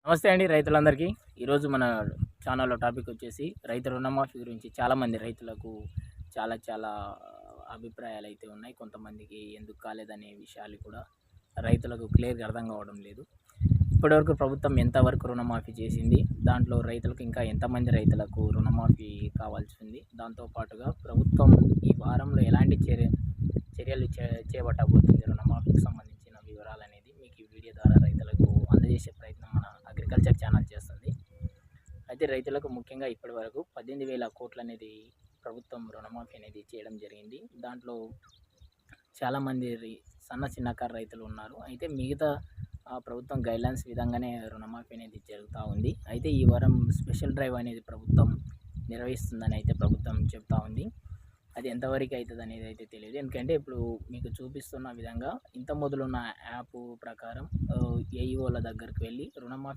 నమస్తే అండి రైతులందరికీ. ఈరోజు మన ఛానల్లో టాపిక్ వచ్చేసి రైతు రుణమాఫీ గురించి. చాలామంది రైతులకు చాలా అభిప్రాయాలు అయితే ఉన్నాయి. కొంతమందికి ఎందుకు కాలేదనే విషయాలు కూడా రైతులకు క్లియర్గా అర్థం కావడం లేదు. ఇప్పటివరకు ప్రభుత్వం ఎంతవరకు రుణమాఫీ చేసింది, దాంట్లో రైతులకు ఇంకా ఎంతమంది రైతులకు రుణమాఫీ కావాల్సి ఉంది, దాంతోపాటుగా ప్రభుత్వం ఈ వారంలో ఎలాంటి చర్యలు చేపట్టబోతుంది రుణమాఫీకి సంబంధించిన వివరాలు అనేది మీకు ఈ వీడియో ద్వారా రైతులకు అందజేసే ప్రయత్నం మన అగ్రికల్చర్ ఛానల్ చేస్తుంది. అయితే రైతులకు ముఖ్యంగా ఇప్పటి వరకు 18,000 కోట్లు అనేది ప్రభుత్వం రుణమాఫీ అనేది చేయడం జరిగింది. దాంట్లో చాలామంది చిన్నకారు రైతులు ఉన్నారు. అయితే మిగతా ప్రభుత్వం గైడ్లైన్స్ విధంగానే రుణమాఫీ అనేది జరుగుతూ ఉంది. అయితే ఈ వారం స్పెషల్ డ్రైవ్ అనేది ప్రభుత్వం నిర్వహిస్తుందని అయితే ప్రభుత్వం చెప్తా ఉంది. అది ఎంతవరకు అవుతుంది అనేది అయితే తెలియదు. ఎందుకంటే ఇప్పుడు మీకు చూపిస్తున్న విధంగా ఇంత మొదలున్న యాప్ ప్రకారం ఏఈఓల దగ్గరికి వెళ్ళి రుణమాఫీ